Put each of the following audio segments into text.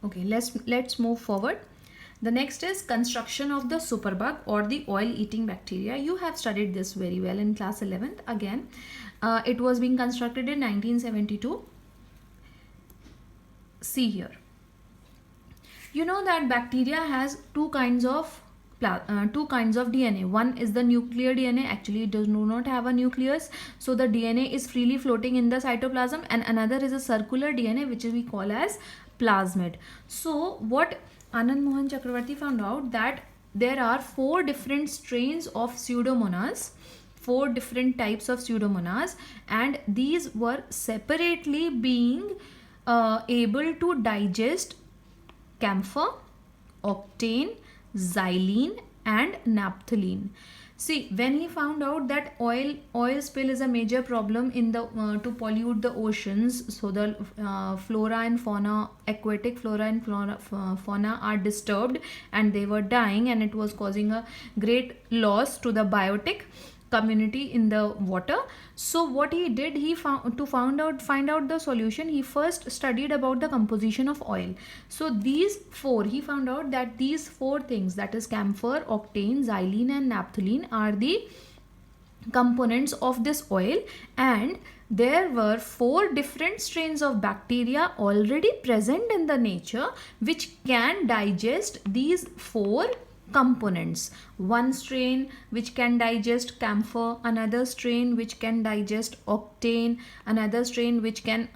Okay, let's move forward. The next is construction of the superbug or the oil eating bacteria. You have studied this very well in class 11th. Again, it was being constructed in 1972. See here. You know that bacteria has two kinds of DNA. One is the nuclear DNA. Actually, it does not have a nucleus, so the DNA is freely floating in the cytoplasm, and another is a circular DNA, which we call as plasmid. So what Anand Mohan Chakravarti found out, that there are 4 different strains of pseudomonas, 4 different types of pseudomonas, and these were separately being able to digest camphor, octane, xylene and naphthalene. See, when he found out that oil spill is a major problem in the to pollute the oceans, so the flora and fauna, aquatic flora and fauna are disturbed and they were dying, and it was causing a great loss to the biotic community in the water. So what he did, he found to find out the solution, he first studied about the composition of oil. So these 4, he found out that these 4 things, that is camphor, octane, xylene and naphthalene, are the components of this oil, and there were 4 different strains of bacteria already present in the nature which can digest these 4 components. One strain which can digest camphor, another strain which can digest octane, another strain which can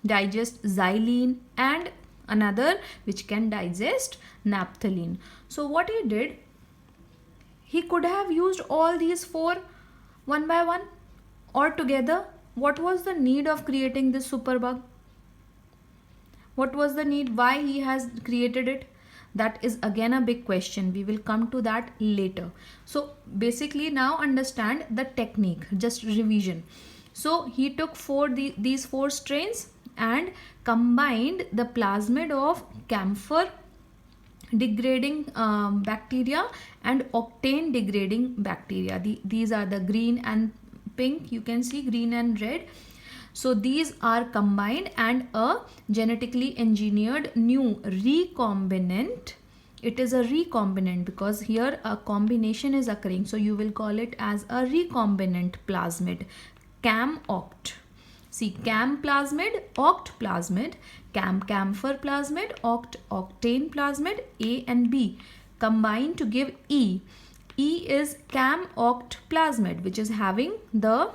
digest xylene, and another which can digest naphthalene. So what he did, he could have used all these 4 one by one or together. What was the need of creating this superbug? What was the need? Why he has created it? That is again a big question. We will come to that later. So basically now understand the technique, just revision. So he took these 4 strains and combined the plasmid of camphor degrading bacteria and octane degrading bacteria. These are the green and pink, you can see green and red. So these are combined and a genetically engineered new recombinant. It is a recombinant because here a combination is occurring. So you will call it as a recombinant plasmid, CAM-OCT. See, CAM plasmid, OCT plasmid, camphor plasmid, octane plasmid, A and B combine to give E. E is CAM-OCT plasmid, which is having the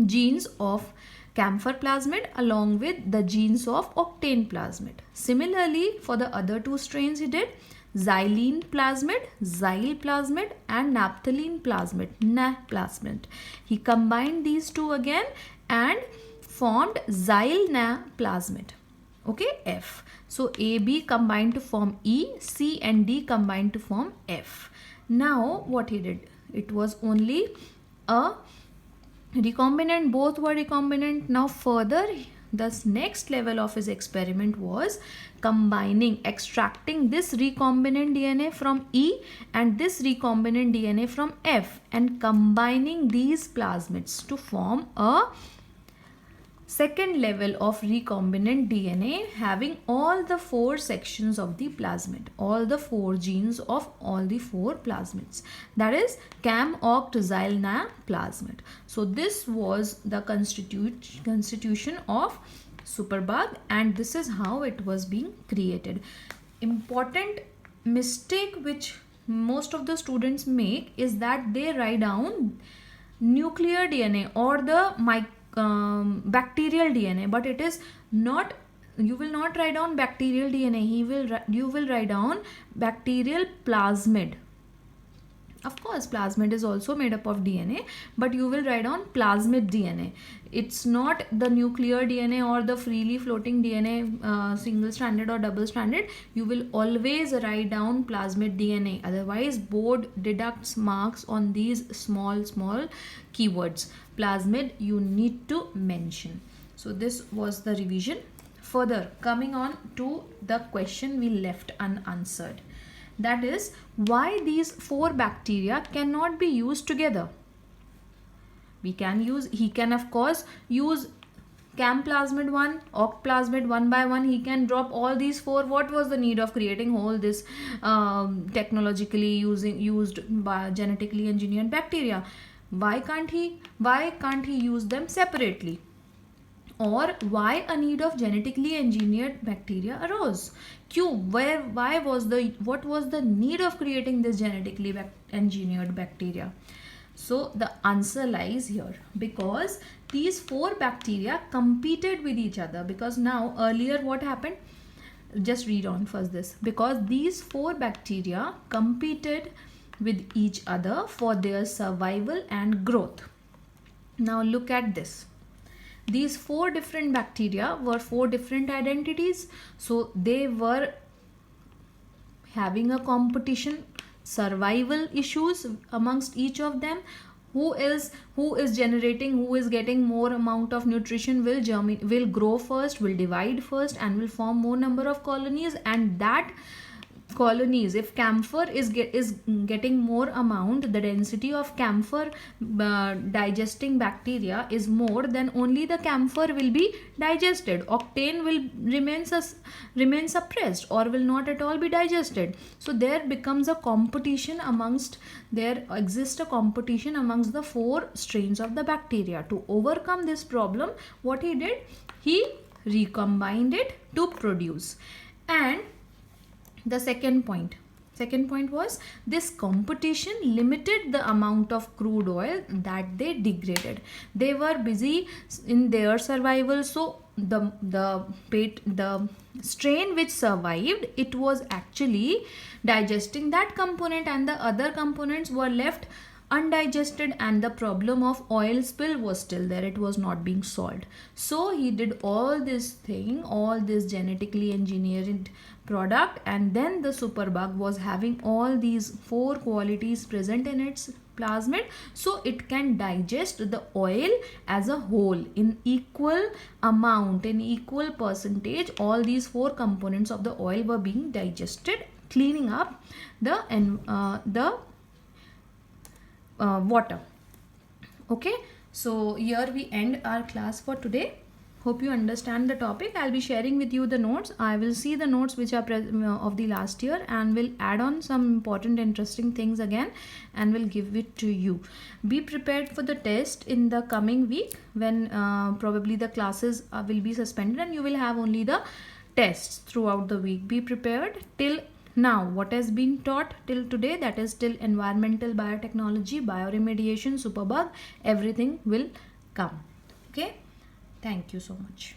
genes of camphor plasmid along with the genes of octane plasmid. Similarly, for the other 2 strains he did xylene plasmid, xyl plasmid and naphthalene plasmid, Na plasmid. He combined these 2 again and formed xyl Na plasmid. Okay, F. So AB combined to form E, C and D combined to form F. Now what he did, it was only a recombinant, both were recombinant. Now further, this next level of his experiment was extracting this recombinant DNA from E and this recombinant DNA from F and combining these plasmids to form a second level of recombinant DNA having all the 4 sections of the plasmid, all the 4 genes of all the 4 plasmids, that is CAM-OCT-XYL-Na plasmid. So this was the constitution of superbug, and this is how it was being created. Important mistake which most of the students make is that they write down nuclear DNA or the bacterial DNA, but it is not. You will not write down bacterial DNA. You will write down bacterial plasmid. Of course, plasmid is also made up of DNA, but you will write down plasmid DNA. It's not the nuclear DNA or the freely floating DNA, single stranded or double stranded. You will always write down plasmid DNA. Otherwise, board deducts marks on these small keywords. Plasmid you need to mention. So this was the revision. Further, coming on to the question we left unanswered. That is, why these 4 bacteria cannot be used together. He can of course use CAM plasmid 1, oct plasmid 1 by 1, he can drop all these 4. What was the need of creating all this technologically used by genetically engineered bacteria? Why can't he use them separately? Or why a need of genetically engineered bacteria arose? What was the need of creating this genetically engineered bacteria? So the answer lies here, because these 4 bacteria competed with each other. Because now, earlier what happened? Just read on first this. Because these 4 bacteria competed with each other for their survival and growth. Now look at this. These 4 different bacteria were 4 different identities. So they were having a competition, survival issues amongst each of them. Who is generating, who is getting more amount of nutrition will grow first, will divide first, and will form more number of colonies. And that colonies, if camphor is getting more amount, the density of camphor digesting bacteria is more, then only the camphor will be digested. Octane will remain suppressed or will not at all be digested. So there exists a competition amongst the 4 strains of the bacteria. To overcome this problem, what he did, he recombined it to produce. And the second point was, this competition limited the amount of crude oil that they degraded. They were busy in their survival, so the strain which survived, it was actually digesting that component, and the other components were left undigested, and the problem of oil spill was still there. It was not being solved. So he did all this genetically engineered product, and then the superbug was having all these 4 qualities present in its plasmid, so it can digest the oil as a whole in equal amount, in equal percentage. All these 4 components of the oil were being digested, cleaning up the water. Okay, so here we end our class for today. Hope you understand the topic. I'll be sharing with you the notes. I will see the notes which are of the last year, and will add on some important interesting things again, and will give it to you. Be prepared for the test in the coming week, when probably the classes will be suspended and you will have only the tests throughout the week. Be prepared. Till now, what has been taught till today, that is till environmental biotechnology, bioremediation, superbug, everything will come. Okay, thank you so much.